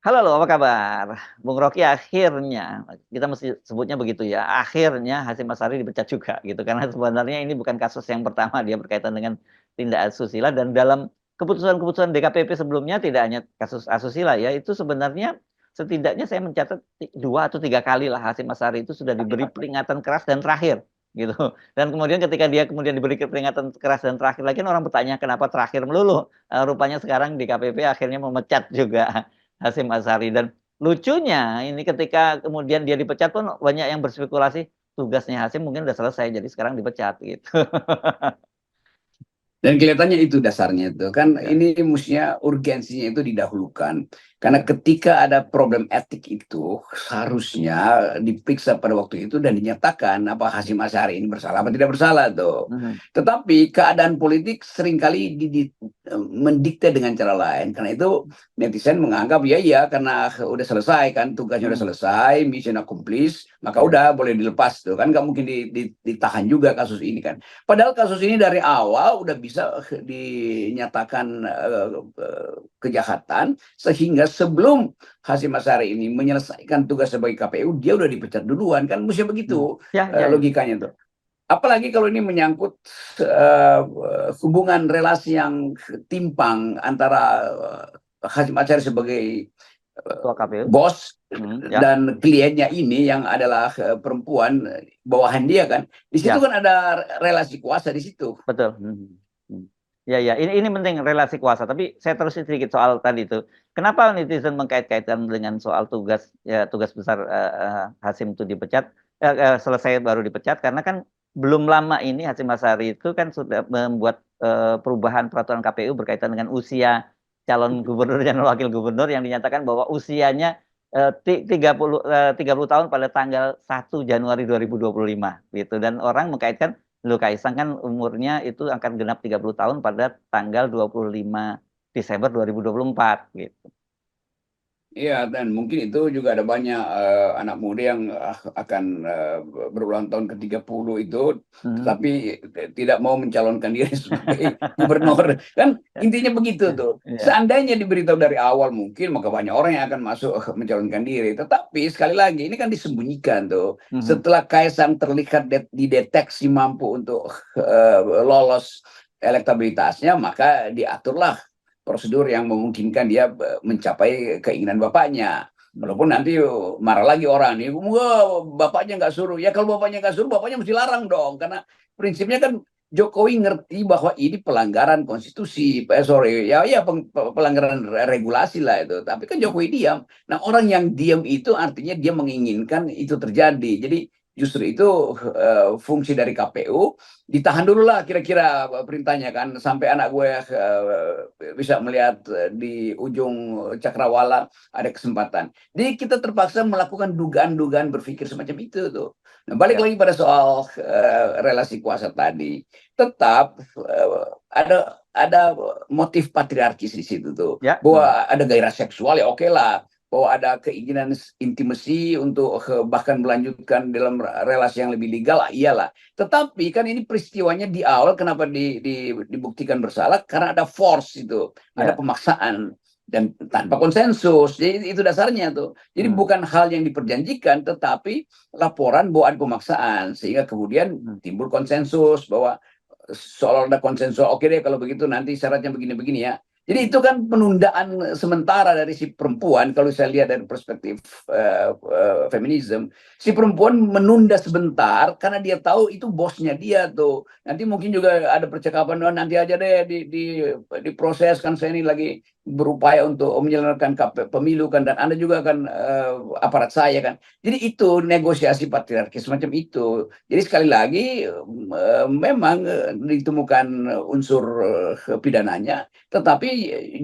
Halo, apa kabar? Bung Rocky akhirnya, kita mesti sebutnya begitu ya, akhirnya Hasyim Asyari dipecat juga gitu, karena sebenarnya ini bukan kasus yang pertama dia berkaitan dengan tindak asusila dan dalam keputusan-keputusan DKPP sebelumnya tidak hanya kasus asusila ya, itu sebenarnya setidaknya saya mencatat 2 atau 3 kali lah Hasyim Asyari itu sudah diberi peringatan keras dan terakhir gitu. Dan kemudian ketika dia kemudian diberi peringatan keras dan terakhir lagi orang bertanya kenapa terakhir melulu. Rupanya sekarang DKPP akhirnya memecat juga Hasyim Asyari dan lucunya ini ketika kemudian dia dipecat pun banyak yang berspekulasi tugasnya Hasyim mungkin udah selesai jadi sekarang dipecat gitu. Dan kelihatannya itu dasarnya itu kan Ya, ini mestinya urgensinya itu didahulukan karena ya, ketika ada problem etik itu seharusnya diperiksa pada waktu itu dan dinyatakan apa Hasyim Asyari ini bersalah apa tidak bersalah tuh. mhm, Tetapi keadaan politik seringkali mendikte dengan cara lain karena itu netizen menganggap ya iya karena udah selesai kan tugasnya udah mhm, selesai mission accomplished maka ya, udah boleh dilepas tuh kan nggak mungkin ditahan juga kasus ini kan. Padahal kasus ini dari awal udah bisa dinyatakan kejahatan sehingga sebelum Hasyim Asyari ini menyelesaikan tugas sebagai KPU dia udah dipecat duluan kan mesti mhm, begitu ya, ya, ya, logikanya tuh. Apalagi kalau ini menyangkut hubungan relasi yang timpang antara Hasyim Asyari sebagai ketua KPU, bos ya, dan kliennya ini yang adalah perempuan bawahan dia kan. Di situ ya, kan ada relasi kuasa di situ. betul, mhm. Ya, ya, ini penting relasi kuasa, tapi saya terusin sedikit soal tadi itu. Kenapa netizen mengkait-kaitkan dengan soal tugas ya tugas besar, Hasyim itu dipecat, selesai baru dipecat karena kan belum lama ini Hasyim Asyari itu kan sudah membuat, perubahan peraturan KPU berkaitan dengan usia calon gubernur dan wakil gubernur yang dinyatakan bahwa usianya, 30 tahun pada tanggal 1 Januari 2025 gitu dan orang mengkaitkan Loh, Kaisang kan umurnya itu akan genap 30 tahun pada tanggal 25 Desember 2024 gitu. Iya, dan mungkin itu juga ada banyak anak muda yang akan berulang tahun ke-30 itu, Mhm. tetapi tidak mau mencalonkan diri sebagai gubernur. Kan intinya begitu tuh. Iya. Seandainya diberitahu dari awal mungkin, maka banyak orang yang akan masuk mencalonkan diri. Tetapi sekali lagi, ini kan disembunyikan tuh. Mhm. Setelah Kaisang terlihat dideteksi mampu untuk lolos elektabilitasnya, maka diaturlah prosedur yang memungkinkan dia mencapai keinginan bapaknya. Mhm. Walaupun nanti marah lagi orang nih, wah bapaknya nggak suruh. Ya kalau bapaknya nggak suruh, bapaknya mesti larang dong. Karena prinsipnya kan Jokowi ngerti bahwa ini pelanggaran konstitusi, sorry, ya pelanggaran regulasi lah itu. Tapi kan Jokowi diam. Nah orang yang diam itu artinya dia menginginkan itu terjadi. Jadi justru itu fungsi dari KPU ditahan dulu lah kira-kira perintahnya kan sampai anak gue bisa melihat di ujung cakrawala ada kesempatan. Jadi kita terpaksa melakukan dugaan-dugaan berpikir semacam itu tuh. Nah, balik Ya. lagi pada soal relasi kuasa tadi, tetap ada motif patriarkis di situ tuh. Ya. Bahwa ada gairah seksual ya oke lah, bahwa ada keinginan intimasi untuk bahkan melanjutkan dalam relasi yang lebih legal lah, iyalah. Tetapi kan ini peristiwanya di awal kenapa dibuktikan bersalah karena ada force itu, ada Ya. pemaksaan dan tanpa konsensus. Jadi itu dasarnya tuh. Jadi Mhm. bukan hal yang diperjanjikan tetapi laporan bahwa ada pemaksaan sehingga kemudian Mhm. timbul konsensus bahwa soal ada konsensus oke deh kalau begitu nanti syaratnya begini-begini ya. Jadi itu kan penundaan sementara dari si perempuan kalau saya lihat dari perspektif feminisme. Si perempuan menunda sebentar karena dia tahu itu bosnya dia tuh. Nanti mungkin juga ada percakapan oh, nanti aja deh diproses kan saya ini lagi berupaya untuk menjalankan pemilu kan dan Anda juga kan aparat saya kan. Jadi itu negosiasi patriarki semacam itu. Jadi sekali lagi memang ditemukan unsur pidananya, tetapi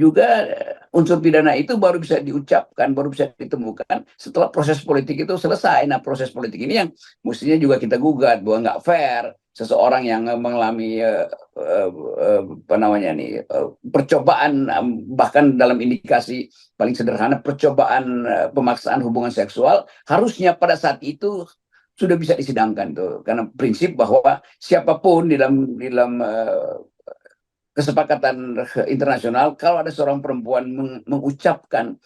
juga unsur pidana itu baru bisa diucapkan, baru bisa ditemukan setelah proses politik itu selesai. Nah, proses politik ini yang mestinya juga kita gugat bahwa nggak fair seseorang yang mengalami apa namanya nih percobaan bahkan dalam indikasi paling sederhana percobaan pemaksaan hubungan seksual harusnya pada saat itu sudah bisa disidangkan tuh karena prinsip bahwa siapapun di dalam kesepakatan internasional kalau ada seorang perempuan mengucapkan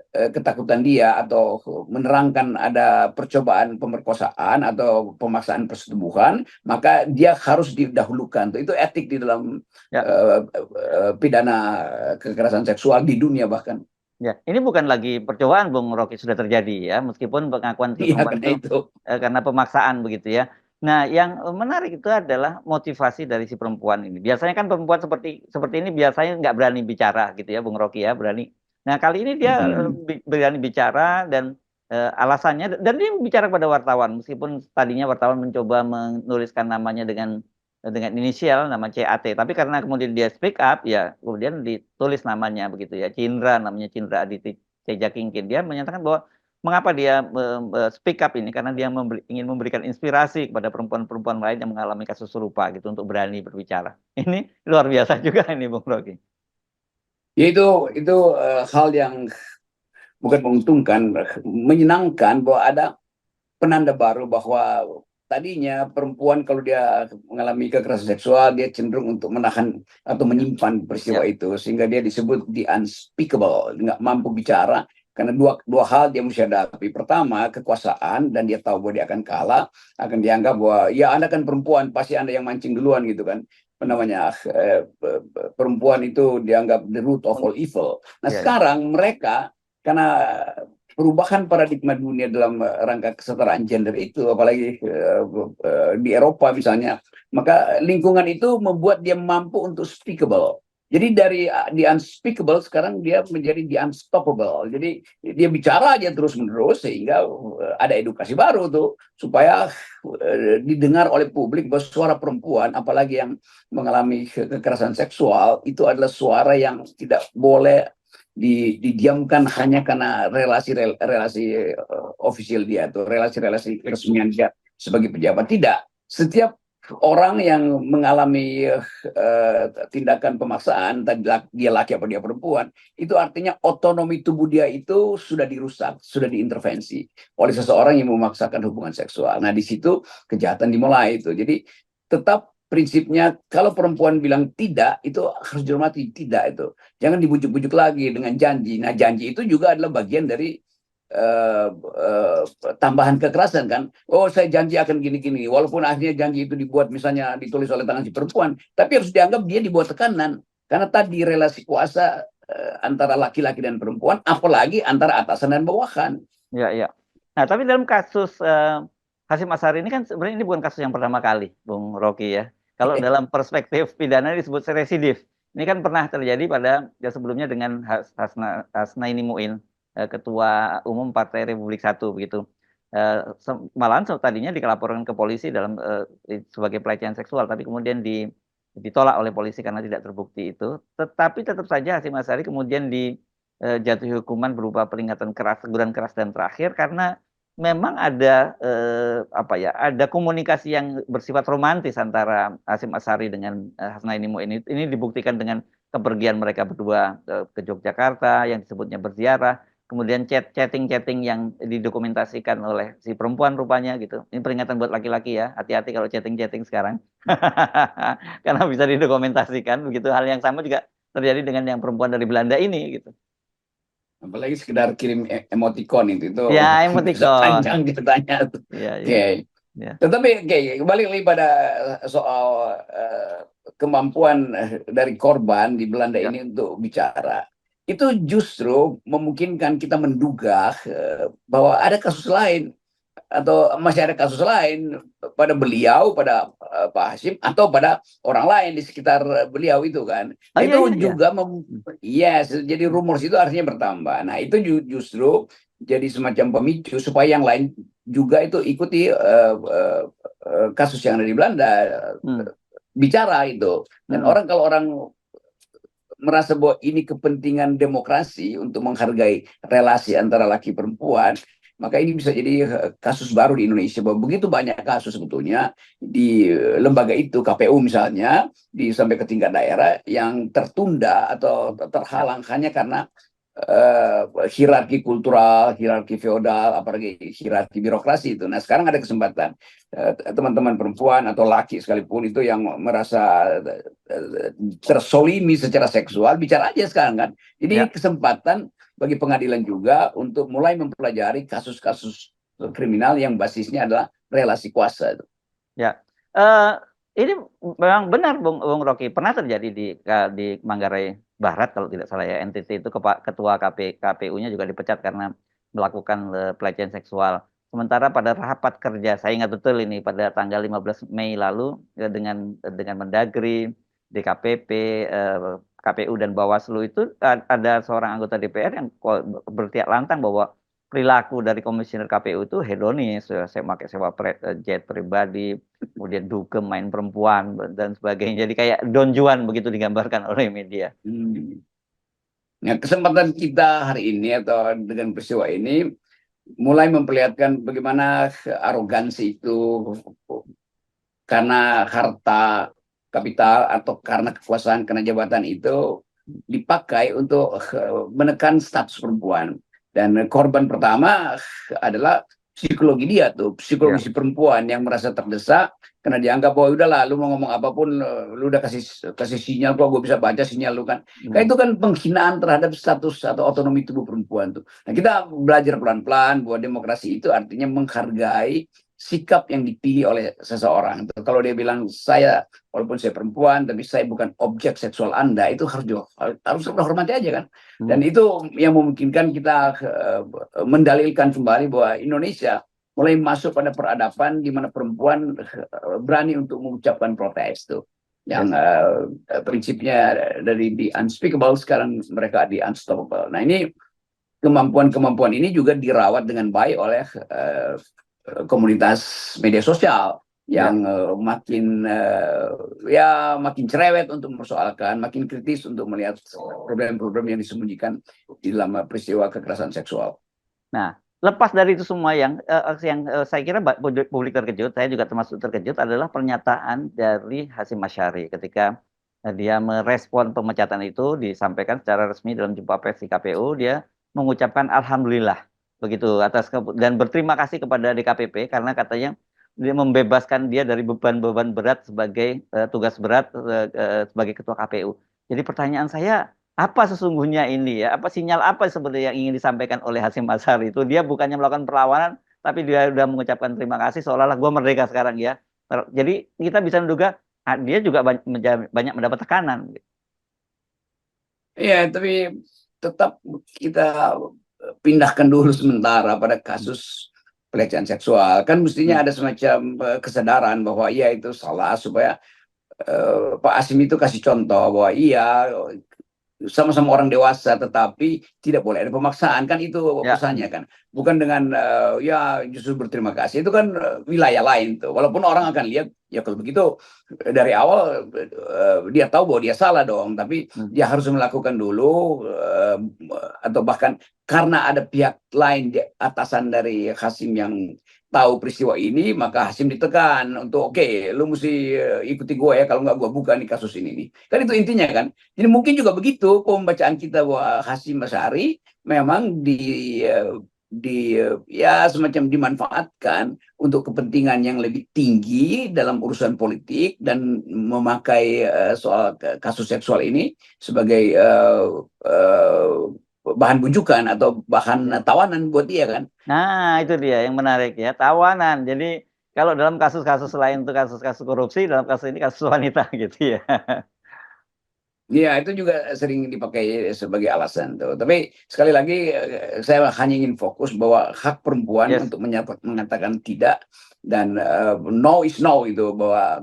ketakutan dia atau menerangkan ada percobaan pemerkosaan atau pemaksaan persetubuhan, maka dia harus didahulukan. Itu etik di dalam Ya. pidana kekerasan seksual di dunia bahkan. Ya, ini bukan lagi percobaan, Bung Rocky, sudah terjadi ya, meskipun pengakuan si Iya, perempuan karena itu itu. karena pemaksaan begitu ya. Nah, yang menarik itu adalah motivasi dari si perempuan ini. Biasanya kan perempuan seperti ini biasanya nggak berani bicara gitu ya, Bung Rocky ya, berani. Nah, kali ini dia berani bicara dan alasannya, dan dia bicara kepada wartawan, meskipun tadinya wartawan mencoba menuliskan namanya dengan inisial nama CAT, tapi karena kemudian dia speak up ya kemudian ditulis namanya begitu ya, Cindra, namanya Cindra Aditi Tejakingkin. Dia menyatakan bahwa mengapa dia speak up ini karena dia ingin memberikan inspirasi kepada perempuan-perempuan lain yang mengalami kasus serupa gitu untuk berani berbicara. Ini luar biasa juga ini, Bung Rocky. Ya, itu hal yang bukan menguntungkan, menyenangkan bahwa ada penanda baru bahwa tadinya perempuan kalau dia mengalami kekerasan seksual dia cenderung untuk menahan atau menyimpan peristiwa itu, sehingga dia disebut the unspeakable, nggak mampu bicara karena dua hal dia mesti hadapi. Pertama, kekuasaan, dan dia tahu bahwa dia akan kalah, akan dianggap bahwa ya Anda kan perempuan, pasti Anda yang mancing duluan gitu kan. Namanya perempuan itu dianggap the root of all evil. Nah, sekarang mereka karena perubahan paradigma dunia dalam rangka kesetaraan gender itu, apalagi di Eropa misalnya, maka lingkungan itu membuat dia mampu untuk speakable. Jadi dari the unspeakable sekarang dia menjadi the unstoppable. Jadi dia bicara aja terus-menerus sehingga ada edukasi baru tuh supaya didengar oleh publik bahwa suara perempuan, apalagi yang mengalami kekerasan seksual, itu adalah suara yang tidak boleh didiamkan hanya karena relasi ofisial dia atau relasi keresmian dia sebagai pejabat. Tidak, setiap orang yang mengalami tindakan pemaksaan, dia laki apa dia perempuan, itu artinya otonomi tubuh dia itu sudah dirusak, sudah diintervensi oleh seseorang yang memaksakan hubungan seksual. Nah, di situ kejahatan dimulai itu. Jadi tetap prinsipnya kalau perempuan bilang tidak, itu harus dihormati. Tidak, itu jangan dibujuk-bujuk lagi dengan janji. Nah, janji itu juga adalah bagian dari tambahan kekerasan kan. Oh, saya janji akan gini-gini, walaupun akhirnya janji itu dibuat misalnya ditulis oleh tangan si perempuan, tapi harus dianggap dia dibuat tekanan karena tadi relasi kuasa antara laki-laki dan perempuan, apalagi antara atasan dan bawahan. Ya, ya. Nah, tapi dalam kasus Hasyim Asyari ini kan sebenarnya ini bukan kasus yang pertama kali, Bung Rocky ya. Kalau dalam perspektif pidana disebut residif. Ini kan pernah terjadi pada sebelumnya dengan Hasnaini Muin, Ketua Umum Partai Republik Satu begitu. Malahan tadinya dilaporkan ke polisi dalam sebagai pelecehan seksual, tapi kemudian ditolak oleh polisi karena tidak terbukti itu. Tetapi tetap saja Hasyim Asyari kemudian dijatuhi hukuman berupa peringatan keras, teguran keras dan terakhir karena memang ada ada komunikasi yang bersifat romantis antara Hasyim Asyari dengan Hasnaini Muin. Ini dibuktikan dengan kepergian mereka berdua ke Yogyakarta yang disebutnya berziarah, kemudian chatting yang didokumentasikan oleh si perempuan rupanya gitu. Ini peringatan buat laki-laki ya, hati-hati kalau chatting sekarang karena bisa didokumentasikan begitu. Hal yang sama juga terjadi dengan yang perempuan dari Belanda ini gitu. Apalagi sekedar kirim emoticon itu ya, emoticon panjang ceritanya. Oke. Tetapi kembali lagi pada soal kemampuan dari korban di Belanda ini untuk bicara, itu justru memungkinkan kita menduga bahwa ada kasus lain atau masih ada kasus lain pada beliau, pada Pak Hasyim, atau pada orang lain di sekitar beliau itu kan. Itu juga jadi rumor itu artinya bertambah. Nah, itu justru jadi semacam pemicu supaya yang lain juga itu ikuti kasus yang ada di Belanda, bicara itu. Dan kalau orang merasa bahwa ini kepentingan demokrasi untuk menghargai relasi antara laki perempuan, maka ini bisa jadi kasus baru di Indonesia, bahwa begitu banyak kasus sebetulnya di lembaga itu, KPU misalnya, sampai ke tingkat daerah yang tertunda atau terhalang hanya karena hierarki kultural, hierarki feodal, apalagi hierarki birokrasi itu. Nah, sekarang ada kesempatan teman-teman perempuan atau laki sekalipun itu yang merasa tersolimi secara seksual, bicara aja sekarang kan. Jadi kesempatan bagi pengadilan juga untuk mulai mempelajari kasus-kasus kriminal yang basisnya adalah relasi kuasa. Ya, ini memang benar Bung Rocky, pernah terjadi di Manggarai Barat kalau tidak salah ya, NTT itu ketua KPU-nya juga dipecat karena melakukan pelecehan seksual. Sementara pada rapat kerja, saya ingat betul ini pada tanggal 15 Mei lalu dengan Mendagri, DKPP, KPU dan Bawaslu itu ada seorang anggota DPR yang bertiak lantang bahwa perilaku dari komisioner KPU itu hedonis, saya pakai sewa jet pribadi, kemudian dugem main perempuan dan sebagainya. Jadi kayak Don Juan begitu digambarkan oleh media. Nah, kesempatan kita hari ini atau dengan peristiwa ini mulai memperlihatkan bagaimana arogansi itu karena harta kapital atau karena kekuasaan, karena jabatan itu dipakai untuk menekan status perempuan. Dan korban pertama adalah psikologi dia tuh, psikologi si perempuan yang merasa terdesak karena dianggap bahwa udahlah lu mau ngomong apapun lu udah kasih sinyal kok, gue bisa baca sinyal lu kan. Kan itu kan penghinaan terhadap status atau otonomi tubuh perempuan tuh. Nah, kita belajar pelan-pelan bahwa demokrasi itu artinya menghargai sikap yang dipilih oleh seseorang. Kalau dia bilang saya walaupun saya perempuan tapi saya bukan objek seksual Anda, itu harus hormati aja kan. Dan itu yang memungkinkan kita mendalilkan kembali bahwa Indonesia mulai masuk pada peradaban di mana perempuan berani untuk mengucapkan protes tuh. Yang prinsipnya dari the unspeakable sekarang mereka di unstoppable. Nah, ini kemampuan ini juga dirawat dengan baik oleh komunitas media sosial yang makin cerewet untuk mempersoalkan, makin kritis untuk melihat problem-problem yang disembunyikan di dalam peristiwa kekerasan seksual. Nah, lepas dari itu semua yang saya kira publik terkejut, saya juga termasuk terkejut adalah pernyataan dari Hasyim Asyari ketika dia merespon pemecatan itu, disampaikan secara resmi dalam jumpa pers di KPU, dia mengucapkan alhamdulillah begitu dan berterima kasih kepada DKPP karena katanya dia membebaskan dia dari beban-beban berat sebagai tugas berat sebagai ketua KPU. Jadi pertanyaan saya, apa sesungguhnya ini ya? Apa sinyal apa sebenarnya yang ingin disampaikan oleh Hasyim Asyari itu? Dia bukannya melakukan perlawanan, tapi dia sudah mengucapkan terima kasih seolah-olah gue merdeka sekarang ya. Jadi kita bisa menduga dia juga banyak mendapat tekanan. Iya, tapi tetap kita pindahkan dulu sementara pada kasus pelecehan seksual. Kan mestinya ada semacam kesadaran bahwa iya itu salah supaya Pak Hasyim itu kasih contoh bahwa iya sama-sama orang dewasa tetapi tidak boleh ada pemaksaan, kan itu pesannya kan, bukan dengan ya justru berterima kasih, itu kan wilayah lain tuh, walaupun orang akan lihat ya kalau begitu dari awal dia tahu bahwa dia salah dong, tapi dia harus melakukan dulu atau bahkan karena ada pihak lain di atasan dari Hasyim yang tahu peristiwa ini, maka Hasyim ditekan untuk oke, lu mesti ikuti gue ya, kalau nggak gue buka nih kasus ini nih. Kan itu intinya kan. Jadi mungkin juga begitu pembacaan kita bahwa Hasyim Asyari memang ya semacam dimanfaatkan untuk kepentingan yang lebih tinggi dalam urusan politik dan memakai soal kasus seksual ini sebagai bahan bujukan atau bahan tawanan buat dia kan. Nah, itu dia yang menarik ya, tawanan. Jadi kalau dalam kasus-kasus lain itu kasus-kasus korupsi, dalam kasus ini kasus wanita gitu ya. Iya, itu juga sering dipakai sebagai alasan tuh. Tapi sekali lagi saya hanya ingin fokus bahwa hak perempuan untuk mengatakan tidak dan no is no itu, bahwa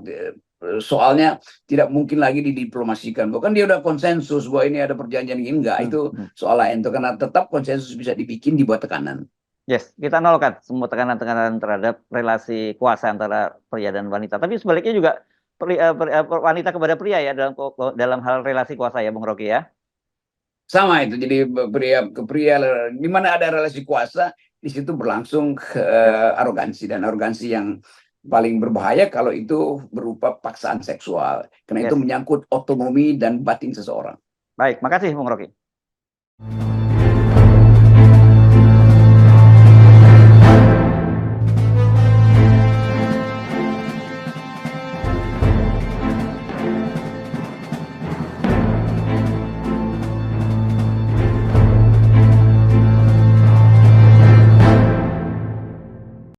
soalnya tidak mungkin lagi didiplomasikan. Bukan dia udah konsensus bahwa ini ada perjanjian ini, enggak. Itu soal lain tuh, karena tetap konsensus bisa dibikin di bawah tekanan. Yes, kita nolkan semua tekanan-tekanan terhadap relasi kuasa antara pria dan wanita. Tapi sebaliknya juga wanita kepada pria ya dalam hal relasi kuasa ya, Bung Rocky ya. Sama itu, jadi pria ke pria, di mana ada relasi kuasa di situ berlangsung arogansi, dan arogansi yang paling berbahaya kalau itu berupa paksaan seksual, karena itu menyangkut otonomi dan batin seseorang. Baik, makasih Bung Rocky.